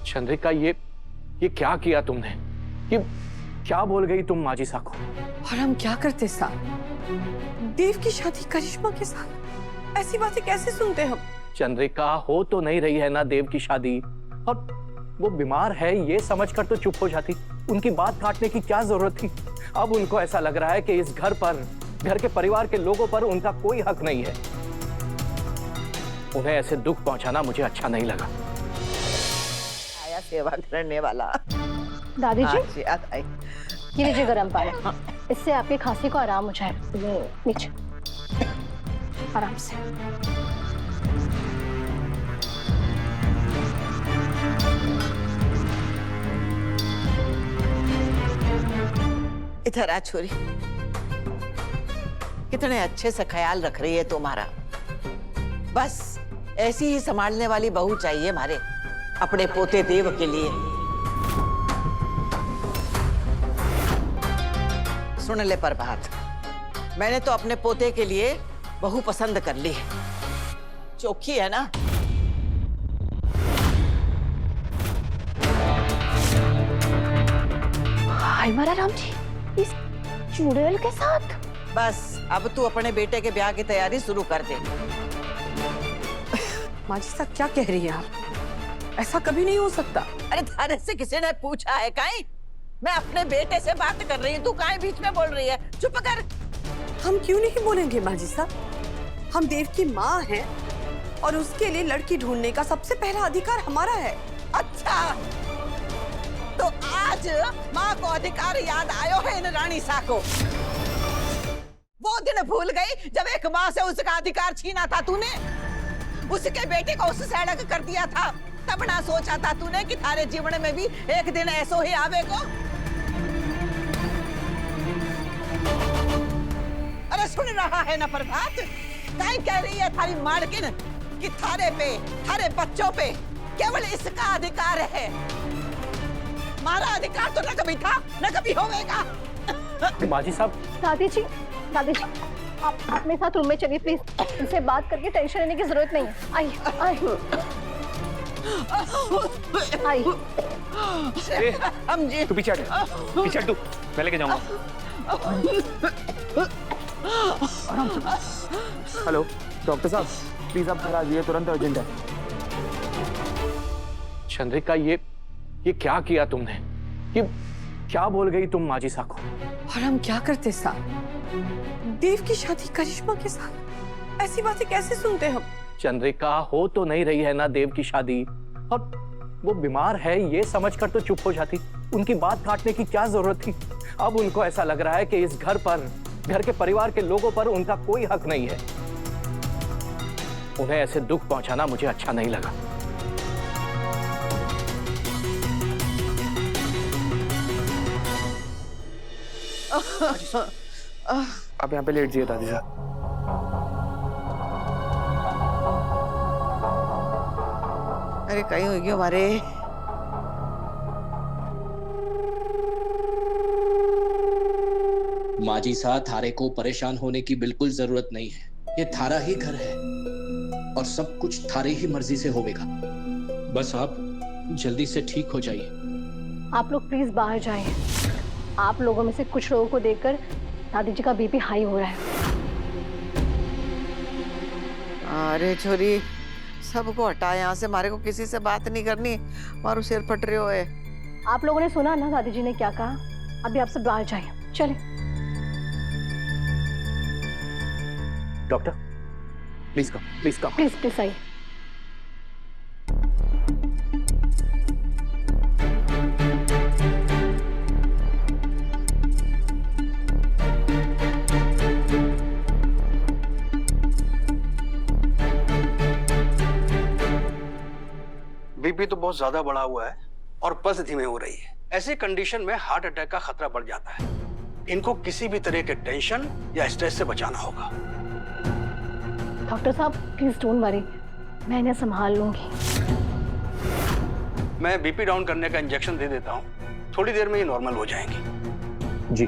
चंद्रिका, ये क्या किया तुमने? ये क्या बोल गई तुम माजिसा को? और हम क्या करते साहब? देव की शादी करिश्मा के साथ, ऐसी बातें कैसे सुनते हम? चंद्रिका, हो तो नहीं रही है ना देव की शादी, और वो बीमार है ये समझकर तो चुप हो जाती। उनकी बात काटने की क्या जरूरत थी? अब उनको ऐसा लग रहा है कि इस घर पर, घर के परिवार के लोगों पर उनका कोई हक नहीं है। उन्हें ऐसे दुख पहुंचाना मुझे अच्छा नहीं लगा। आया सेवा करने वाला। दादी जी, याद आई। ये लीजिए गर्म पानी, इससे आपकी खांसी को आराम हो जाए। नीचे आराम से। इधर आ छोरी, कितने अच्छे से ख्याल रख रही है तुम्हारा। बस ऐसी ही संभालने वाली बहू चाहिए हमारे अपने पोते देव के लिए। सुन ले प्रभात, मैंने तो अपने पोते के लिए बहू पसंद कर ली है। चोखी है ना? हाय मारा राम जी, इस चुड़ैल के साथ। बस अब तू अपने बेटे के ब्याह की तैयारी शुरू कर दे। माजिसा क्या कह रही है आप? ऐसा कभी नहीं हो सकता। अरे थारे से किसी ने पूछा है काई? मैं अपने बेटे से बात कर रही हूँ, तू काहे बीच में बोल रही है? चुप कर। हम क्यों नहीं बोलेंगे माजिसा? हम देव की माँ हैं और उसके लिए लड़की ढूंढने का सबसे पहला अधिकार हमारा है। अच्छा, तो आज माँ को अधिकार याद आयो है इन रानी सा को। वो दिन भूल गई जब एक माँ से उसका अधिकार छीना था तूने, उसके बेटे को उससे अलग कर दिया था। तब ना सोचा था तूने कि थारे जीवन में भी एक दिन ऐसो ही आवेगो। अरे सुन रहा है ना प्रभात, क्या कह रही है थारी मालकिन कि थारे पे, थारे बच्चों पे केवल इसका अधिकार है। हमारा अधिकार तो न कभी था न कभी होगा। माजी साहब। दादी जी, आप मेरे साथ रूम में चलिए प्लीज। इनसे बात करके टेंशन लेने की जरूरत नहीं है। आइए। हम जी तू पीछे हट तू, मैं लेके जाऊंगा। हेलो डॉक्टर साहब, प्लीज आप घर आ जाइए, तुरंत अर्जेंट है। चंद्रिका, ये क्या किया तुमने? ये क्या बोल गई तुम माजिसा को? और हम क्या करते साहब? देव की शादी करिश्मा के साथ, ऐसी बातें कैसे सुनते हम? चंद्रिका, हो तो नहीं रही है ना देव की शादी, और वो बीमार है ये समझकर तो चुप हो जाती। उनकी बात काटने की क्या जरूरत थी? अब उनको ऐसा लग रहा है कि इस घर पर, घर के परिवार के लोगों पर उनका कोई हक नहीं है। उन्हें ऐसे दुख पहुंचाना मुझे अच्छा नहीं लगा। आप यहाँ पे लेट जाइए दादी साहब। अरे कहीं होगी हमारे। माजी साहब, थारे को परेशान होने की बिल्कुल जरूरत नहीं है। ये थारा ही घर है और सब कुछ थारे ही मर्जी से होगा। बस आप जल्दी से ठीक हो जाइए। आप लोग प्लीज बाहर जाइए। आप लोगों में से कुछ लोगों को देखकर दादी जी का बीपी हाई हो रहा है। अरे छोरी, सबको हटा यहाँ से, हमारे को किसी से बात नहीं करनी। मारो सिर फट रहे हो है। आप लोगों ने सुना ना दादी जी ने क्या कहा? अभी आप सब बाहर जाइए, चले। डॉक्टर प्लीज कम, प्लीज आइए। बीपी तो बहुत ज्यादा बढ़ा हुआ है और पल्स धीमे हो रही है। ऐसी कंडीशन में हार्ट अटैक का खतरा बढ़ जाता है। इनको किसी भी तरह के टेंशन या स्ट्रेस से बचाना होगा। डॉक्टर साहब प्लीज डोंट वरी, मैं इन्हें संभाल लूंगी। मैं बीपी डाउन करने का इंजेक्शन दे देता हूँ, थोड़ी देर में ये नॉर्मल हो जाएंगी। जी।